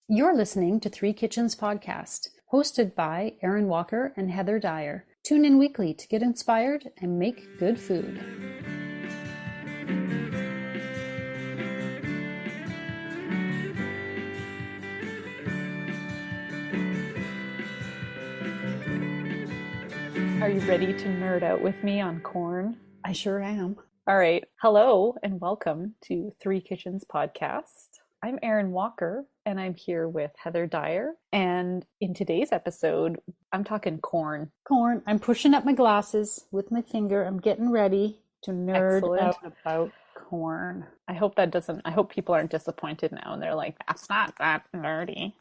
You're listening to Three Kitchens Podcast, hosted by Erin Walker and Heather Dyer. Tune in weekly to get inspired and make good food. Are you ready to nerd out with me on corn? I sure am. All right. Hello and welcome to Three Kitchens Podcast. I'm Erin Walker and I'm here with Heather Dyer. And in today's episode, I'm talking corn. Corn. I'm pushing up my glasses with my finger. I'm getting ready to nerd out about corn. I hope people aren't disappointed now and they're like, that's not that nerdy.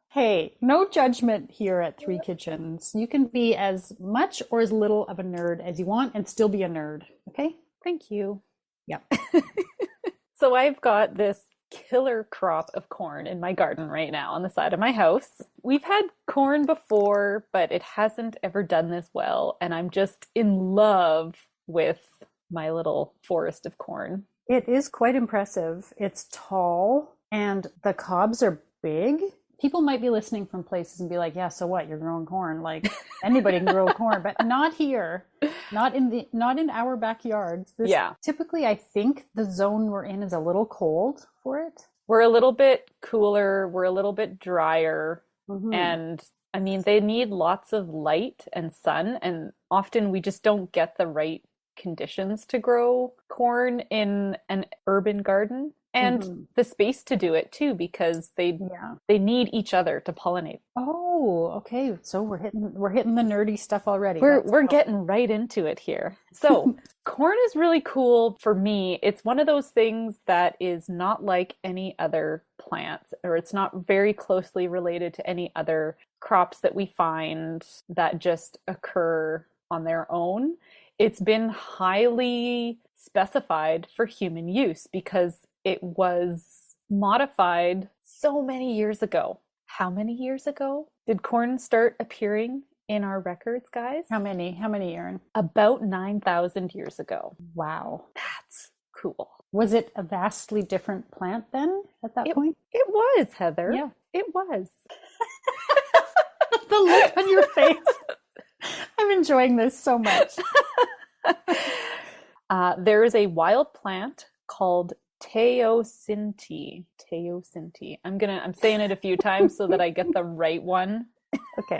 Hey, no judgment here at Three Kitchens. You can be as much or as little of a nerd as you want and still be a nerd, okay? Thank you. Yeah. So I've got this killer crop of corn in my garden right now on the side of my house. We've had corn before, but it hasn't ever done this well. And I'm just in love with my little forest of corn. It is quite impressive. It's tall and the cobs are big. People might be listening from places and be like, yeah, so what? You're growing corn. Like anybody can grow corn, but not here. Not in our backyards. Typically, I think the zone we're in is a little cold for it. We're a little bit cooler. We're a little bit drier. Mm-hmm. And I mean, they need lots of light and sun. And often we just don't get the right conditions to grow corn in an urban garden. And the space to do it too, because they need each other to pollinate. Oh, okay. So we're hitting the nerdy stuff already. We're getting right into it here. So corn is really cool for me. It's one of those things that is not like any other plant, or it's not very closely related to any other crops that we find that just occur on their own. It's been highly specified for human use because it was modified so many years ago. How many years ago did corn start appearing in our records, guys? How many, Erin? About 9,000 years ago. Wow. That's cool. Was it a vastly different plant then at that point? It was, Heather. Yeah. It was. The look on your face. I'm enjoying this so much. There is a wild plant called Teosinte. I'm saying it a few times so that I get the right one. Okay.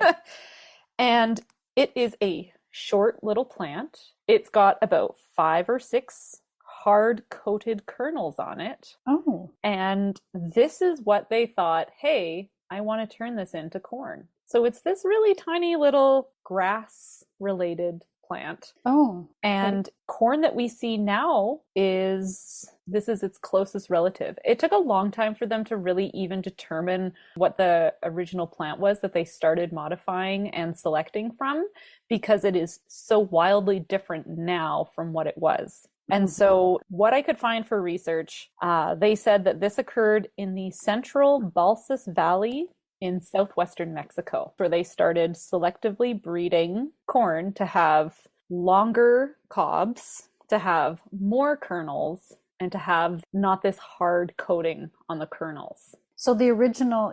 And it is a short little plant. It's got about 5 or 6 hard-coated kernels on it. Oh. And this is what they thought, hey, I want to turn this into corn. So it's this really tiny little grass-related plant. Oh. And corn that we see now is its closest relative. It took a long time for them to really even determine what the original plant was that they started modifying and selecting from, because it is so wildly different now from what it was. And so what I could find for research, they said that this occurred in the central Balsas Valley in southwestern Mexico, where they started selectively breeding corn to have longer cobs, to have more kernels, and to have not this hard coating on the kernels. So the original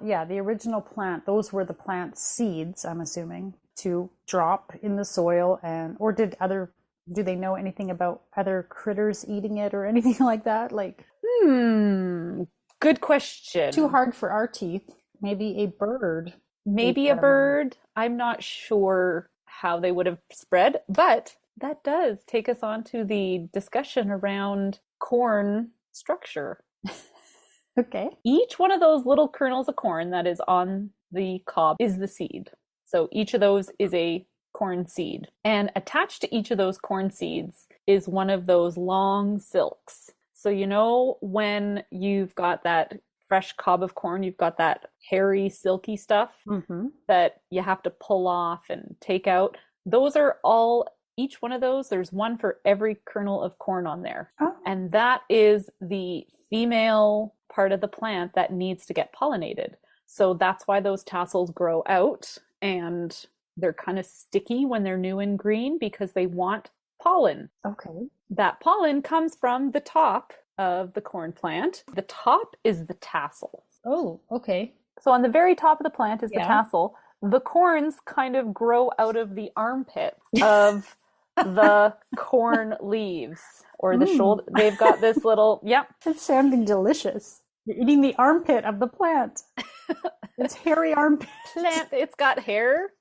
plant, those were the plant seeds, I'm assuming, to drop in the soil, or do they know anything about other critters eating it or anything like that? Like, good question. Too hard for our teeth. Maybe a bird. I'm not sure how they would have spread, but that does take us on to the discussion around corn structure. Okay. Each one of those little kernels of corn that is on the cob is the seed. So each of those is a corn seed. And attached to each of those corn seeds is one of those long silks. So you know when you've got that fresh cob of corn, you've got that hairy, silky stuff that you have to pull off and take out. Those are all, each one of those, there's one for every kernel of corn on there. Oh. And that is the female part of the plant that needs to get pollinated. So that's why those tassels grow out and they're kind of sticky when they're new and green, because they want pollen. Okay. That pollen comes from the top of the corn plant. The top is the tassel. Oh, okay. So on the very top of the plant is the Yeah. tassel. The corns kind of grow out of the armpit of the corn leaves or the shoulder. They've got this little, yep. It's sounding delicious. You're eating the armpit of the plant. It's hairy armpit. Plant, it's got hair.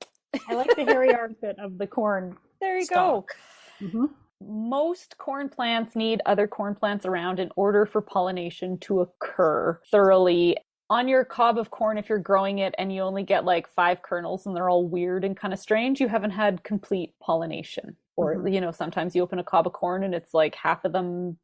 I like the hairy armpit of the corn. There you stalk. go. Mm-hmm. Most corn plants need other corn plants around in order for pollination to occur thoroughly. On your cob of corn, if you're growing it and you only get like 5 kernels and they're all weird and kind of strange, you haven't had complete pollination. Or, you know, sometimes you open a cob of corn and it's like half of them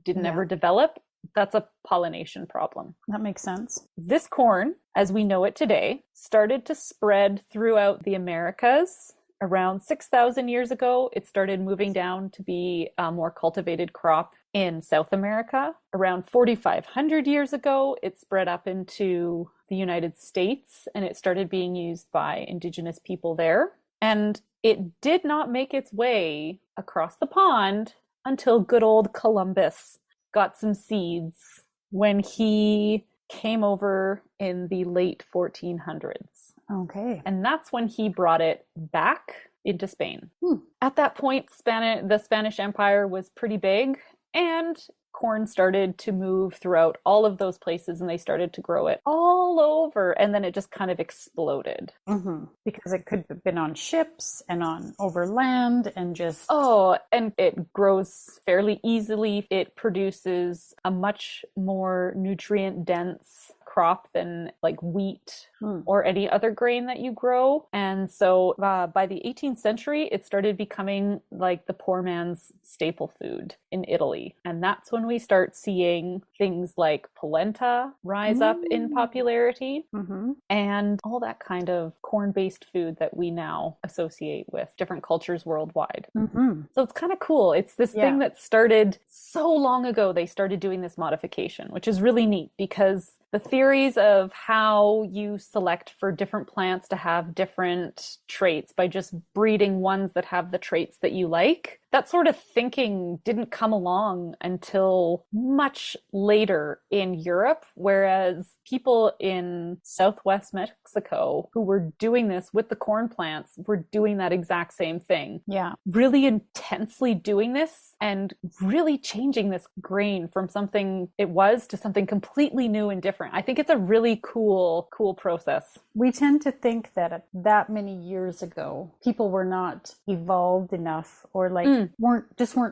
didn't ever develop. That's a pollination problem. That makes sense. This corn, as we know it today, started to spread throughout the Americas. Around 6,000 years ago, it started moving down to be a more cultivated crop in South America. Around 4,500 years ago, it spread up into the United States and it started being used by indigenous people there. And it did not make its way across the pond until good old Columbus got some seeds when he came over in the late 1400s. Okay. And that's when he brought it back into Spain. At that point, the Spanish Empire was pretty big, and corn started to move throughout all of those places, and they started to grow it all over, and then it just kind of exploded. Because it could have been on ships and on over land and just... Oh, and it grows fairly easily. It produces a much more nutrient-dense crop than like wheat or any other grain that you grow. And so by the 18th century, it started becoming like the poor man's staple food in Italy. And that's when we start seeing things like polenta rise up in popularity and all that kind of corn-based food that we now associate with different cultures worldwide. So it's kind of cool. It's this thing that started so long ago. They started doing this modification, which is really neat because the theories of how you select for different plants to have different traits by just breeding ones that have the traits that you like, that sort of thinking didn't come along until much later in Europe, whereas people in Southwest Mexico who were doing this with the corn plants were doing that exact same thing. Yeah. Really intensely doing this and really changing this grain from something it was to something completely new and different. I think it's a really cool process. We tend to think that that many years ago, people were not evolved enough or like weren't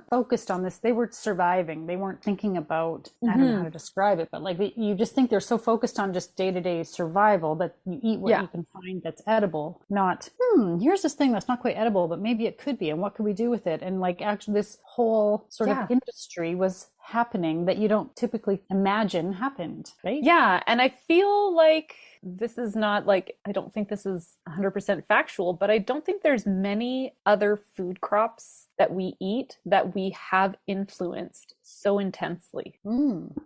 focused on this. They were surviving. They weren't thinking about, I don't know how to describe it, but like you just think they're so focused on just day-to-day survival that you eat what you can find that's edible, not, here's this thing that's not quite edible, but maybe it could be, and what could we do with it? And like actually this whole sort of industry was happening that you don't typically imagine happened, right? Yeah, and I feel like this is not like, I don't think this is 100% factual, but I don't think there's many other food crops that we eat that we have influenced so intensely.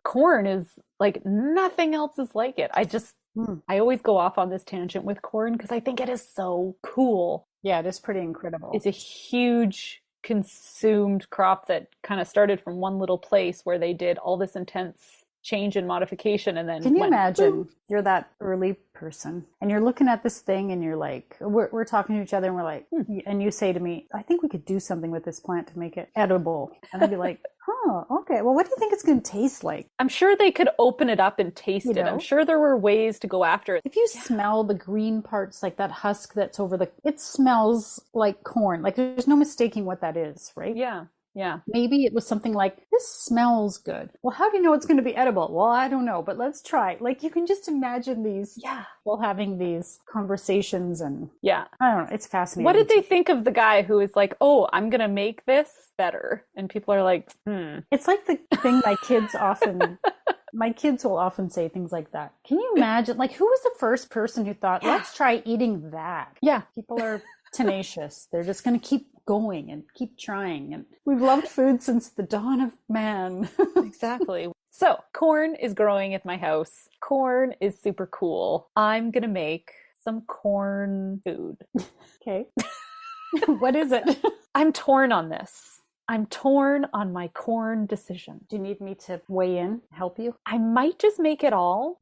Corn is like, nothing else is like it. I always go off on this tangent with corn because I think it is so cool. Yeah, it is pretty incredible. It's a huge consumed crop that kind of started from one little place where they did all this intense change and modification and then can you imagine you're that early person and you're looking at this thing and you're like we're talking to each other and we're like and you say to me, I think we could do something with this plant to make it edible, and I'd be like, oh, okay, well, what do you think it's going to taste like? I'm sure they could open it up and taste it. I'm sure there were ways to go after it. If you smell the green parts, like that husk that's over it smells like corn. Like there's no mistaking what that is, right? Yeah. Maybe it was something like, this smells good. Well, how do you know it's going to be edible? Well, I don't know, but let's try. Like you can just imagine these people having these conversations and I don't know. It's fascinating. What did they think of the guy who is like, oh, I'm going to make this better? And people are like, It's like the thing my kids will often say things like that. Can you imagine? Like, who was the first person who thought, let's try eating that? Yeah. People are tenacious. They're just going to keep going and keep trying. And we've loved food since the dawn of man. Exactly. So corn is growing at my house. Corn is super cool. I'm going to make some corn food. Okay. What is it? I'm torn on this. I'm torn on my corn decision. Do you need me to weigh in, help you? I might just make it all,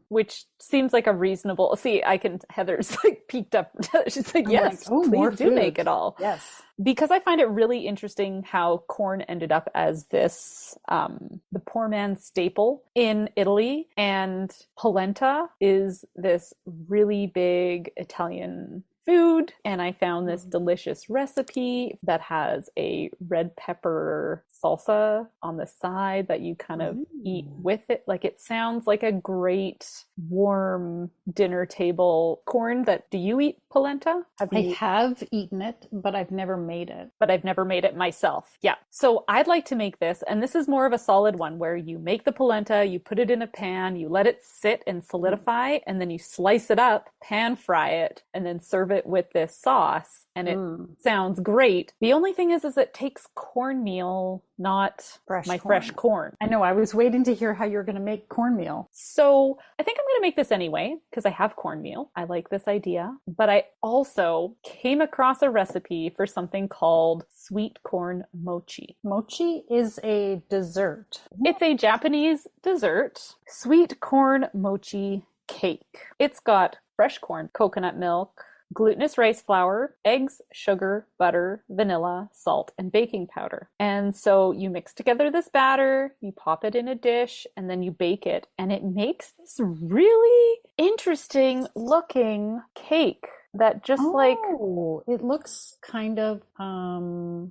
which seems like a reasonable. See, Heather's like peeked up. She's like, yes, like, please do make it all. Yes. Because I find it really interesting how corn ended up as this, the poor man's staple in Italy. And polenta is this really big Italian food, and I found this delicious recipe that has a red pepper salsa on the side that you kind of eat with it. Like, it sounds like a great warm dinner table corn. Do you eat polenta? I have eaten it, but I've never made it. But I've never made it myself. Yeah. So I'd like to make this, and this is more of a solid one where you make the polenta, you put it in a pan, you let it sit and solidify, and then you slice it up, pan fry it, and then serve it with this sauce. And it sounds great. The only thing is it takes cornmeal, not fresh corn. I know. I was waiting to hear how you're going to make cornmeal. So I think I'm going to make this anyway because I have cornmeal. I like this idea. But I also came across a recipe for something called sweet corn mochi. Mochi is a dessert. It's a Japanese dessert. Sweet corn mochi cake. It's got fresh corn, coconut milk, glutinous rice flour, eggs, sugar, butter, vanilla, salt, and baking powder. And so you mix together this batter, you pop it in a dish, and then you bake it. And it makes this really interesting looking cake that just it looks kind of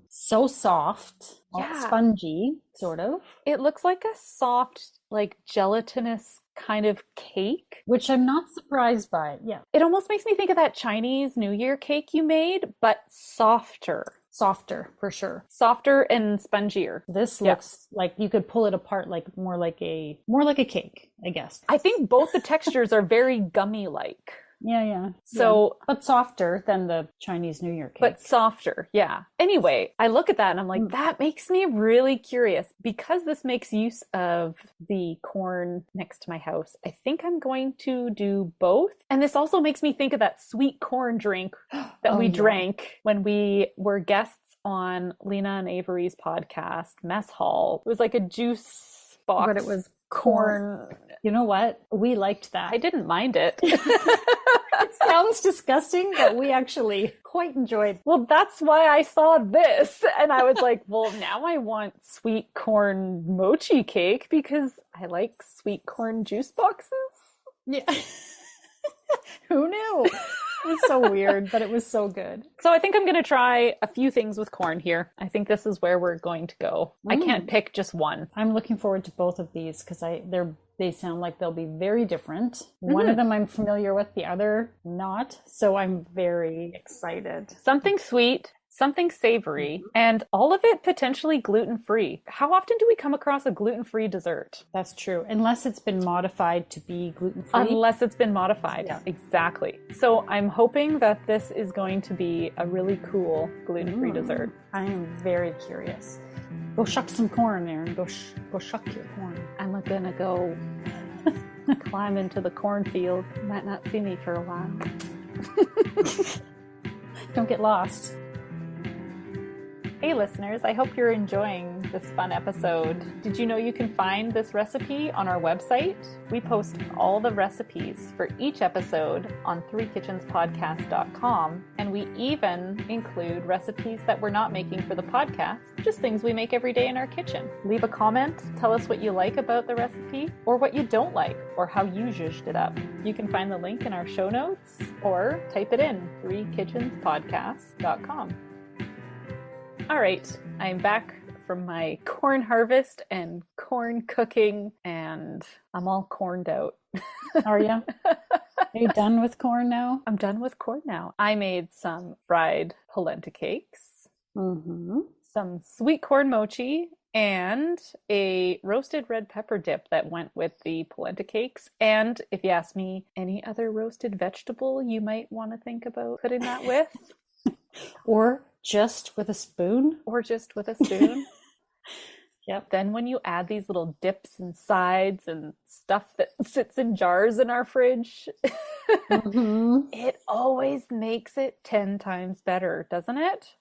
so soft, spongy, sort of. It looks like a soft, like gelatinous kind of cake, which I'm not surprised by. Yeah, it almost makes me think of that Chinese New Year cake you made, but softer for sure, softer and spongier. This looks like you could pull it apart, like more like a cake, I guess. I think both the textures are very gummy like. Yeah. So, but softer than the Chinese New Year cake. But softer, yeah. Anyway, I look at that and I'm like, that makes me really curious because this makes use of the corn next to my house. I think I'm going to do both. And this also makes me think of that sweet corn drink that we drank when we were guests on Lena and Avery's podcast, Mess Hall. It was like a juice box. But it was corn. You know what? We liked that. I didn't mind it. It sounds disgusting, but we actually quite enjoyed. Well, that's why I saw this. And I was like, well, now I want sweet corn mochi cake because I like sweet corn juice boxes. Yeah. Who knew? It was so weird, but it was so good. So I think I'm going to try a few things with corn here. I think this is where we're going to go. I can't pick just one. I'm looking forward to both of these because they sound like they'll be very different. One of them I'm familiar with, the other not. So I'm very excited. Something sweet, something savory, and all of it potentially gluten-free. How often do we come across a gluten-free dessert? That's true. Unless it's been modified to be gluten-free. Unless it's been modified. Yeah. Exactly. So I'm hoping that this is going to be a really cool gluten-free dessert. I am very curious. Go shuck some corn, Erin. Go shuck your corn. I'm gonna go climb into the cornfield. Might not see me for a while. Don't get lost. Hey listeners, I hope you're enjoying this fun episode. Did you know you can find this recipe on our website? We post all the recipes for each episode on threekitchenspodcast.com, and we even include recipes that we're not making for the podcast, just things we make every day in our kitchen. Leave a comment, tell us what you like about the recipe, or what you don't like, or how you zhuzhed it up. You can find the link in our show notes, or type it in, threekitchenspodcast.com. All right, I'm back from my corn harvest and corn cooking, and I'm all corned out. Are you? Are you done with corn now? I'm done with corn now. I made some fried polenta cakes, some sweet corn mochi, and a roasted red pepper dip that went with the polenta cakes. And if you ask me, any other roasted vegetable you might want to think about putting that with? Or just with a spoon? Or just with a spoon. Yep. Then when you add these little dips and sides and stuff that sits in jars in our fridge, it always makes it 10 times better, doesn't it?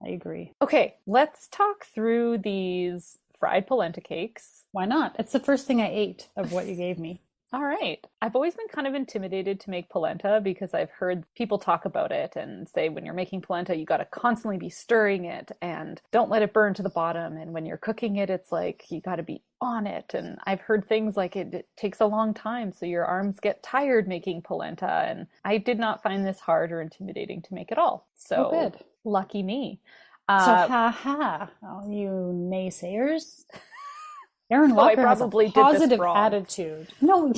I agree. Okay, let's talk through these fried polenta cakes. Why not? It's the first thing I ate of what you gave me. All right. I've always been kind of intimidated to make polenta because I've heard people talk about it and say when you're making polenta, you got to constantly be stirring it and don't let it burn to the bottom. And when you're cooking it, it's like you got to be on it. And I've heard things like it takes a long time, so your arms get tired making polenta. And I did not find this hard or intimidating to make at all. So good. Lucky me. So all you naysayers. Erin I Walker has a probably did this positive wrong. attitude. No,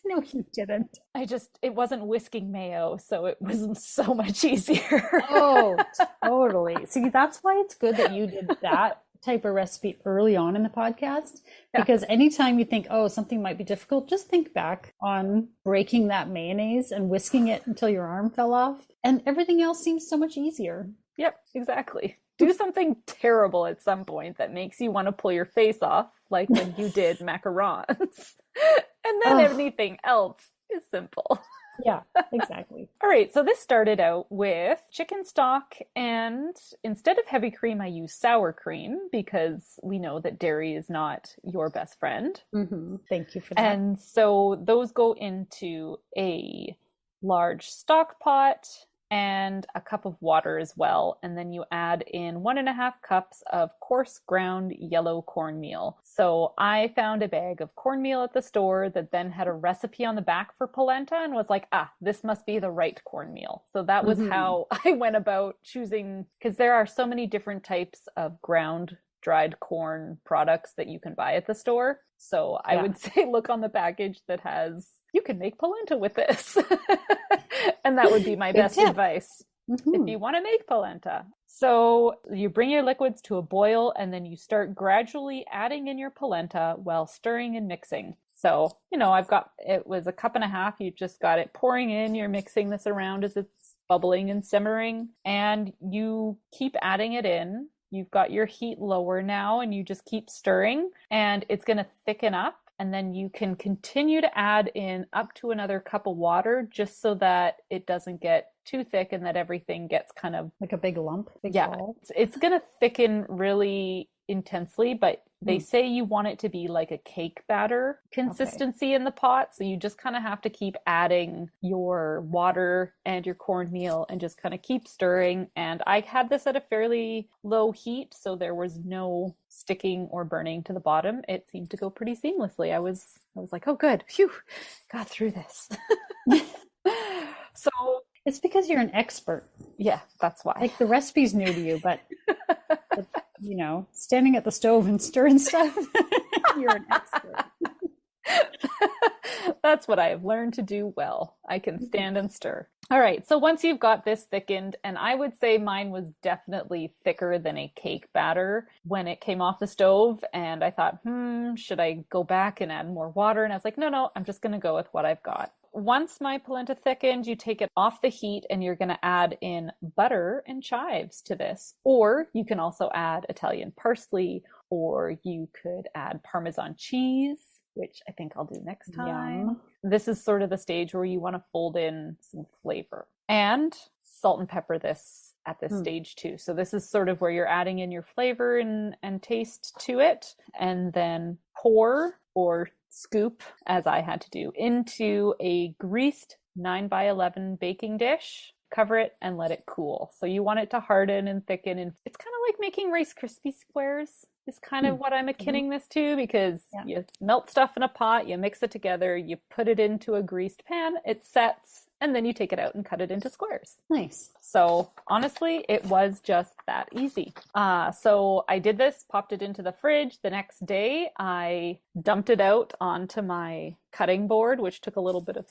no, you didn't. It wasn't whisking mayo, so it was so much easier. Oh, totally. See, that's why it's good that you did that type of recipe early on in the podcast, because anytime you think, oh, something might be difficult, just think back on breaking that mayonnaise and whisking it until your arm fell off, and everything else seems so much easier. Yep, exactly. Do something terrible at some point that makes you want to pull your face off, like when you did macarons. And then everything else is simple. Yeah, exactly. All right, so this started out with chicken stock, and instead of heavy cream, I use sour cream because we know that dairy is not your best friend. Mm-hmm. Thank you for that. And so those go into a large stock pot and a cup of water as well. And then you add in 1.5 cups of coarse ground yellow cornmeal. So I found a bag of cornmeal at the store that then had a recipe on the back for polenta and was like, this must be the right cornmeal. So that was how I went about choosing, because there are so many different types of ground dried corn products that you can buy at the store. So I would say look on the package that has, you can make polenta with this. And that would be my best advice if you want to make polenta. So you bring your liquids to a boil and then you start gradually adding in your polenta while stirring and mixing. So, it was 1.5 cups. You've just got it pouring in. You're mixing this around as it's bubbling and simmering, and you keep adding it in. You've got your heat lower now and you just keep stirring and it's going to thicken up. And then you can continue to add in up to another cup of water just so that it doesn't get too thick and that everything gets kind of like a big lump. Ball. It's going to thicken really intensely, but they say you want it to be like a cake batter consistency in the pot. So you just kind of have to keep adding your water and your cornmeal and just kind of keep stirring. And I had this at a fairly low heat, so there was no sticking or burning to the bottom. It seemed to go pretty seamlessly. I was like, oh, good. Phew, got through this. So it's because you're an expert. Yeah, that's why. Like the recipe's new to you, but standing at the stove and stirring stuff, you're an expert. That's what I have learned to do well. I can stand and stir. All right, so once you've got this thickened, and I would say mine was definitely thicker than a cake batter when it came off the stove, and I thought, should I go back and add more water? And I was like, no, I'm just going to go with what I've got. Once my polenta thickened, you take it off the heat and you're going to add in butter and chives to this. Or you can also add Italian parsley, or you could add Parmesan cheese, which I think I'll do next time. Yum. This is sort of the stage where you want to fold in some flavor. And salt and pepper this at this stage too. So this is sort of where you're adding in your flavor and taste to it. And then pour or scoop, as I had to do, into a greased 9x11 baking dish. Cover it and let it cool. So you want it to harden and thicken. And it's kind of like making Rice Krispie squares is kind of what I'm akinning this to, because you melt stuff in a pot, you mix it together, you put it into a greased pan, it sets, and then you take it out and cut it into squares. Nice. So honestly, it was just that easy. So I did this, popped it into the fridge. The next day, I dumped it out onto my cutting board, which took a little bit of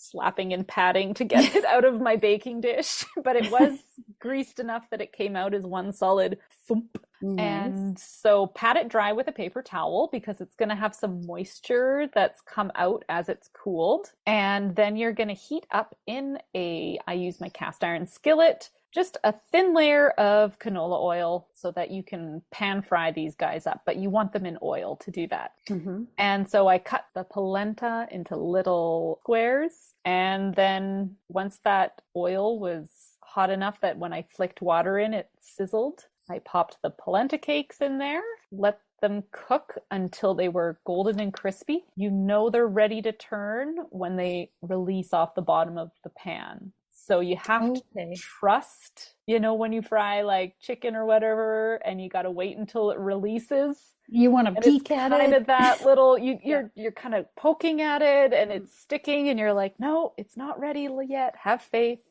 slapping and patting to get it out of my baking dish, but it was greased enough that it came out as one solid thump. Nice. And so pat it dry with a paper towel because it's going to have some moisture that's come out as it's cooled. And then you're going to heat up I use my cast iron skillet, just a thin layer of canola oil so that you can pan fry these guys up, but you want them in oil to do that. And so I cut the polenta into little squares. And then once that oil was hot enough that when I flicked water in, it sizzled. I popped the polenta cakes in there, let them cook until they were golden and crispy. You know they're ready to turn when they release off the bottom of the pan. So you have to trust, when you fry like chicken or whatever, and you got to wait until it releases. You want to peek at it. Kind of that little, you're kind of poking at it and it's sticking and you're like, no, it's not ready yet. Have faith.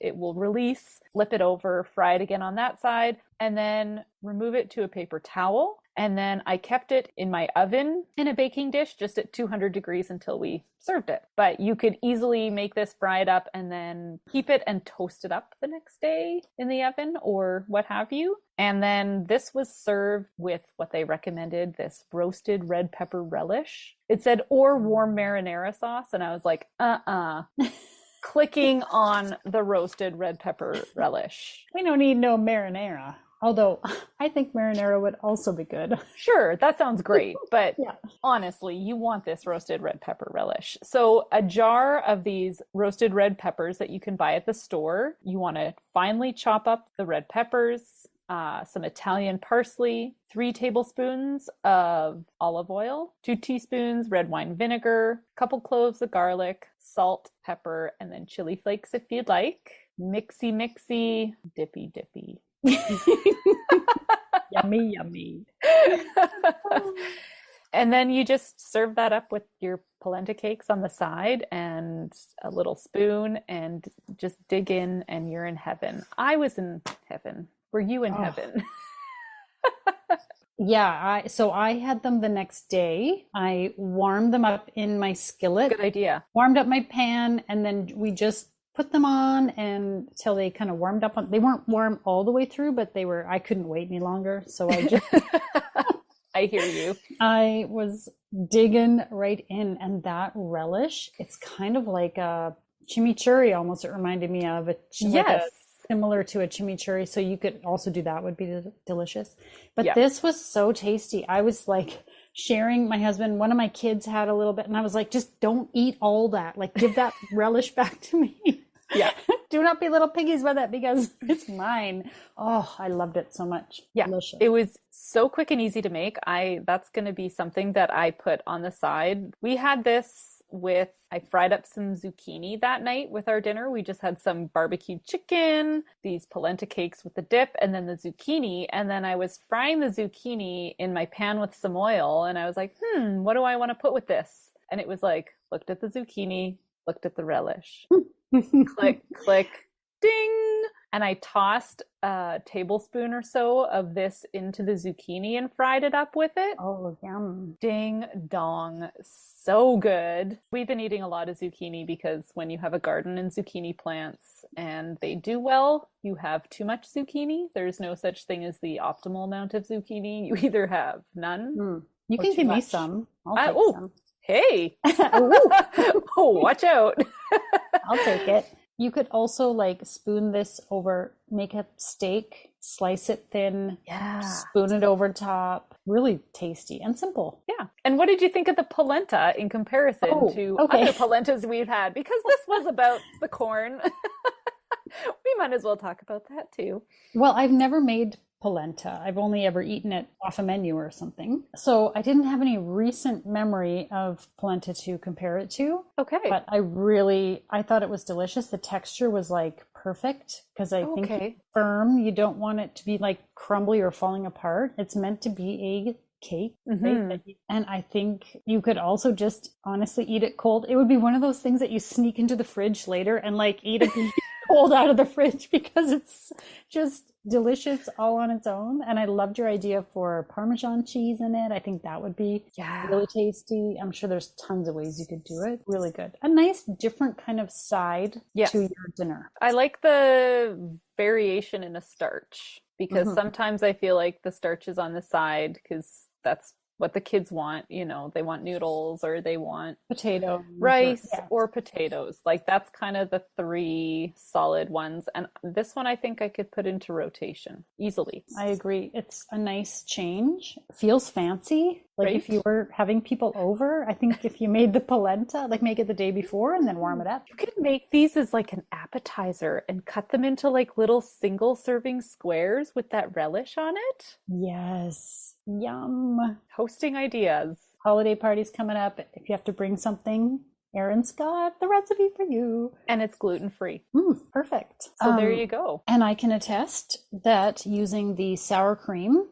It will release, flip it over, fry it again on that side, and then remove it to a paper towel. And then I kept it in my oven in a baking dish just at 200 degrees until we served it. But you could easily make this, fry it up, and then keep it and toast it up the next day in the oven or what have you. And then this was served with what they recommended, this roasted red pepper relish. It said, or warm marinara sauce. And I was like, clicking on the roasted red pepper relish. We don't need no marinara. Although I think marinara would also be good. Sure, that sounds great. But honestly, you want this roasted red pepper relish. So a jar of these roasted red peppers that you can buy at the store, you want to finely chop up the red peppers, some Italian parsley, 3 tablespoons of olive oil, 2 teaspoons red wine vinegar, a couple cloves of garlic, salt, pepper, and then chili flakes if you'd like. Mixy, dippy. Yummy. And then you just serve that up with your polenta cakes on the side and a little spoon and just dig in and you're in heaven. I was in heaven. Were you in heaven? Yeah, so I had them the next day. I warmed them up in my skillet. Good idea. Warmed up my pan, and then we just put them on until they kind of warmed up. They weren't warm all the way through, but they were. I couldn't wait any longer, so I just I hear you. I was digging right in, and that relish, it's kind of like a chimichurri almost. It reminded me of similar to a chimichurri, so you could also do that, would be delicious. But this was so tasty. I was like sharing, my husband, one of my kids had a little bit, and I was like, just don't eat all that. Like, give that relish back to me. Yeah. Do not be little piggies with it because it's mine. Oh, I loved it so much. Yeah. Delicious. It was so quick and easy to make. That's going to be something that I put on the side. We had this I fried up some zucchini that night with our dinner. We just had some barbecued chicken, these polenta cakes with the dip, and then the zucchini. And then I was frying the zucchini in my pan with some oil. And I was like, what do I want to put with this? And it was like, looked at the zucchini, looked at the relish. Click, click, ding. And I tossed a tablespoon or so of this into the zucchini and fried it up with it. Oh, yum. Ding dong. So good. We've been eating a lot of zucchini because when you have a garden and zucchini plants and they do well, you have too much zucchini. There's no such thing as the optimal amount of zucchini. You either have none. You can give me some. I'll take some. Hey. Oh, watch out. I'll take it. You could also like spoon this over, make a steak, slice it thin, spoon it over top. Really tasty and simple. Yeah. And what did you think of the polenta in comparison to other polentas we've had? Because this was about the corn. We might as well talk about that too. Well, I've never made polenta. I've only ever eaten it off a menu or something. So I didn't have any recent memory of polenta to compare it to. Okay. But I thought it was delicious. The texture was like perfect because I think it's firm. You don't want it to be like crumbly or falling apart. It's meant to be a cake. And I think you could also just honestly eat it cold. It would be one of those things that you sneak into the fridge later and like eat a piece cold out of the fridge because it's just delicious all on its own. And I loved your idea for Parmesan cheese in it. I think that would be really tasty. I'm sure there's tons of ways you could do it. Really good. A nice different kind of side to your dinner. I like the variation in a starch because sometimes I feel like the starch is on the side because that's what the kids want. You know, they want noodles or they want Potato. rice Yeah. or potatoes. Like that's kind of the three solid ones. And this one I think I could put into rotation easily. I agree. It's a nice change. Feels fancy. Like Right? if you were having people over, I think if you made the polenta, like make it the day before and then warm it up. You could make these as like an appetizer and cut them into like little single serving squares with that relish on it. Yes. Yum. Hosting ideas. Holiday parties coming up. If you have to bring something, Erin's got the recipe for you. And it's gluten-free. Perfect. So there you go. And I can attest that using the sour cream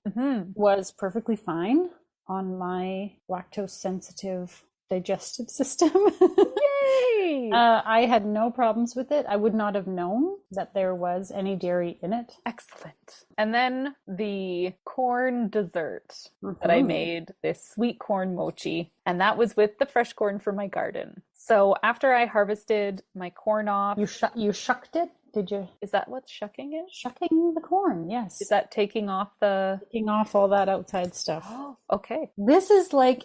was perfectly fine on my lactose sensitive digestive system. Yay! I had no problems with it. I would not have known that there was any dairy in it. Excellent. And then the corn dessert that I made, this sweet corn mochi, and that was with the fresh corn from my garden. So after I harvested my corn off, You shucked it? Did you? is that what shucking is? Shucking the corn, yes. Is that taking off the... Taking off all that outside stuff. Oh, okay. This is like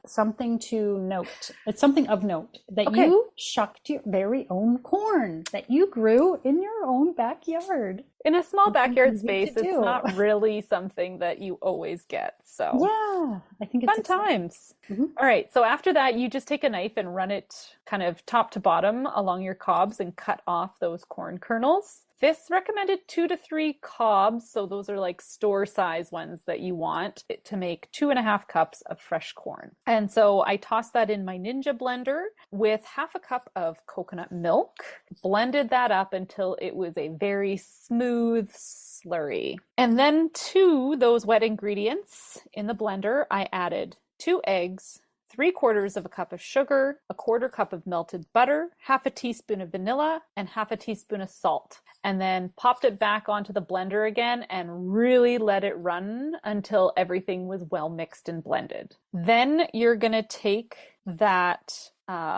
something to note. It's something of note that Okay. you shucked your very own corn that you grew in your own backyard. In a small backyard easy to space, it's do. not really something that you always get. So Yeah, I think it's fun exciting. times. Mhm. All right. So after that, you just take a knife and run it kind of top to bottom along your cobs and cut off those corn kernels. This recommended 2 to 3 cobs. So those are like store size ones that you want to make 2.5 cups of fresh corn. And so I tossed that in my Ninja blender with half a cup of coconut milk, blended that up until it was a very smooth slurry. And then to those wet ingredients in the blender, I added 2 eggs, 3/4 of a cup of sugar, a 1/4 cup of melted butter, half a teaspoon of vanilla, and half a teaspoon of salt. And then popped it back onto the blender again and really let it run until everything was well mixed and blended. Then you're going to take that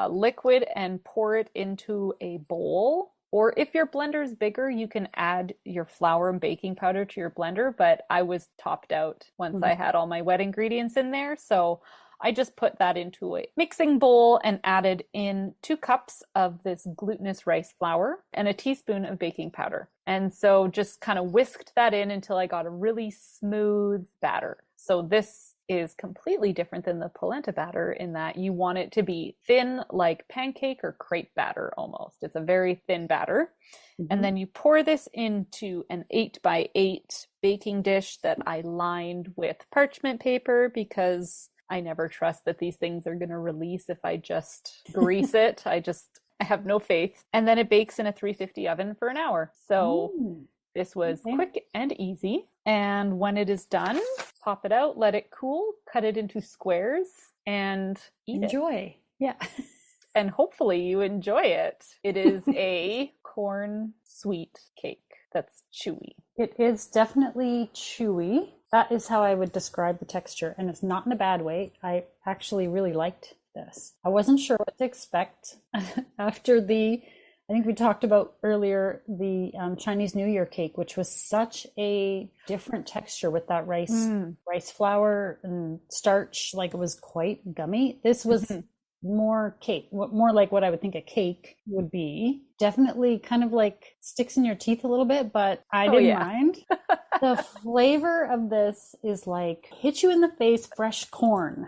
liquid and pour it into a bowl. Or if your blender is bigger, you can add your flour and baking powder to your blender. But I was topped out once I had all my wet ingredients in there. So I just put that into a mixing bowl and added in 2 cups of this glutinous rice flour and a teaspoon of baking powder. And so just kind of whisked that in until I got a really smooth batter. So this is completely different than the polenta batter in that you want it to be thin like pancake or crepe batter almost. It's a very thin batter. And then you pour this into an 8x8 baking dish that I lined with parchment paper because I never trust that these things are going to release if I just grease it. I have no faith. And then it bakes in a 350 oven for an hour. So this was quick and easy. And when it is done, pop it out, let it cool, cut it into squares, and eat it. Enjoy. Yeah. And hopefully you enjoy it. It is a corn sweet cake that's chewy. It is definitely chewy. That is how I would describe the texture, and it's not in a bad way. I actually really liked this. I wasn't sure what to expect after I think we talked about earlier, the Chinese New Year cake, which was such a different texture with that rice flour and starch, like it was quite gummy. This was more cake, more like what I would think a cake would be. Definitely kind of like sticks in your teeth a little bit, but I didn't mind. The flavor of this is like hit you in the face, fresh corn.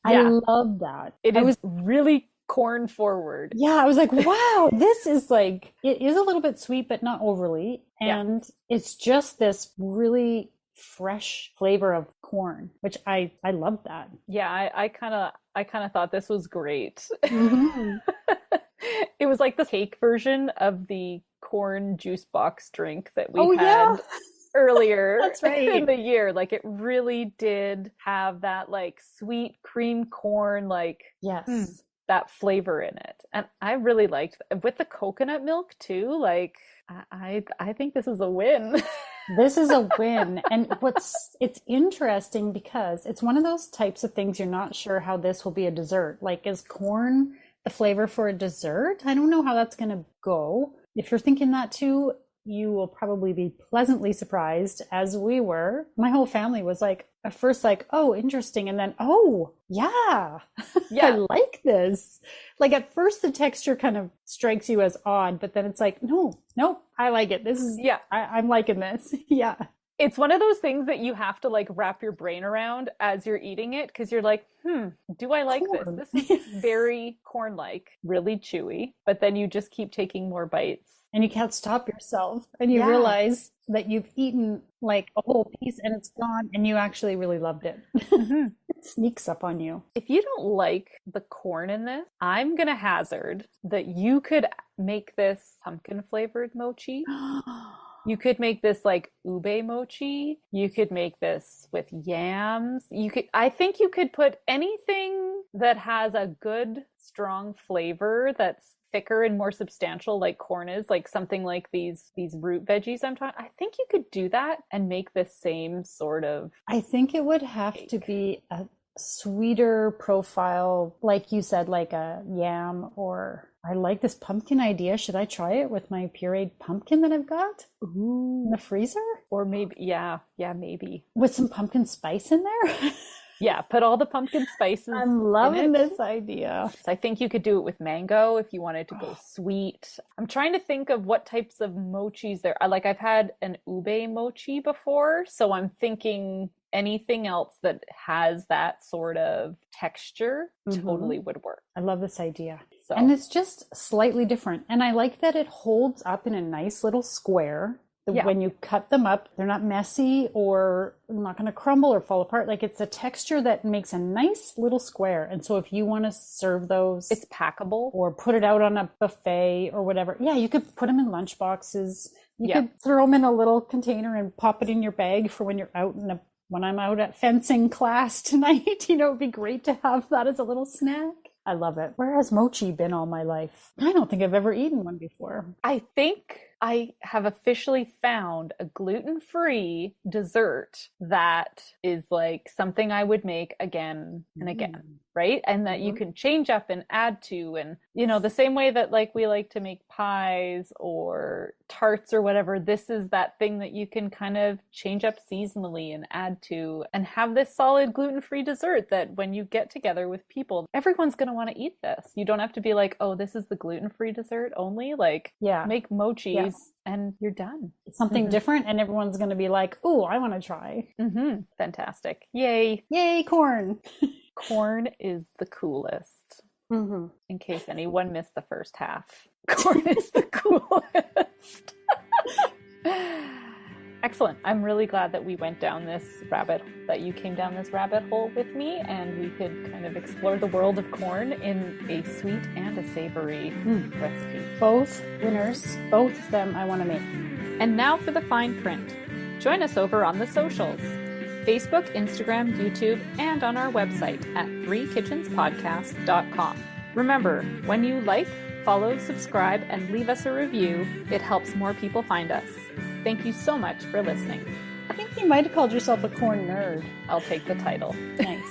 I love that. It is really corn forward. Yeah, I was like, wow, this is like, it is a little bit sweet, but not overly. And it's just this really fresh flavor of corn, which I love that. Yeah, I kind of thought this was great. It was like the cake version of the corn juice box drink that we had earlier That's right. in the year. Like it really did have that like sweet cream corn, like that flavor in it. And I really liked with the coconut milk too. Like I think this is a win. This is a win. And it's interesting because it's one of those types of things you're not sure how this will be a dessert. Like, is corn the flavor for a dessert? I don't know how that's going to go. If you're thinking that too, you will probably be pleasantly surprised, as we were. My whole family was like, at first like, oh, interesting. And then, oh, yeah, I like this. Like at first the texture kind of strikes you as odd, but then it's like, no, I like it. This is, I'm liking this. Yeah. It's one of those things that you have to like wrap your brain around as you're eating it, because you're like, do I like corn. this? This is very corn-like, really chewy, but then you just keep taking more bites. And you can't stop yourself. And you realize that you've eaten like a whole piece and it's gone and you actually really loved it. Mm-hmm. It sneaks up on you. If you don't like the corn in this, I'm going to hazard that you could make this pumpkin flavored mochi. You could make this like ube mochi. You could make this with yams. I think you could put anything that has a good, strong flavor that's thicker and more substantial, like corn is, like something like these root veggies I'm talking. I think you could do that and make the same sort of. I think it would have to be a sweeter profile, like you said, like a yam, or I like this pumpkin idea. Should I try it with my pureed pumpkin that I've got in the freezer? Or maybe, maybe. With some pumpkin spice in there? Yeah, put all the pumpkin spices. I'm loving this idea. So I think you could do it with mango if you wanted to go sweet. I'm trying to think of what types of mochis there are. Like I've had an ube mochi before, so I'm thinking anything else that has that sort of texture totally would work. I love this idea. So. And it's just slightly different. And I like that it holds up in a nice little square. When you cut them up, they're not messy or not going to crumble or fall apart. Like it's a texture that makes a nice little square. And so if you want to serve those, it's packable or put it out on a buffet or whatever. Yeah, you could put them in lunch boxes. You could throw them in a little container and pop it in your bag for when you're out when I'm out at fencing class tonight. It'd be great to have that as a little snack. I love it. Where has mochi been all my life? I don't think I've ever eaten one before. I think I have officially found a gluten-free dessert that is like something I would make again and again, right? And that you can change up and add to. And, the same way that like we like to make pies or tarts or whatever, this is that thing that you can kind of change up seasonally and add to and have this solid gluten-free dessert that when you get together with people, everyone's going to want to eat this. You don't have to be like, oh, this is the gluten-free dessert only. Like, make mochi and you're done. It's something different and everyone's going to be like, oh, I want to try. Fantastic. Yay. Yay, corn. Corn is the coolest. In case anyone missed the first half. Corn is the coolest. Excellent. I'm really glad that we went down that you came down this rabbit hole with me and we could kind of explore the world of corn in a sweet and a savory recipe. Both winners, both of them I want to make. And now for the fine print. Join us over on the socials. Facebook, Instagram, YouTube, and on our website at threekitchenspodcast.com. Remember, when you like, follow, subscribe, and leave us a review, it helps more people find us. Thank you so much for listening. I think you might have called yourself a corn nerd. I'll take the title. Nice.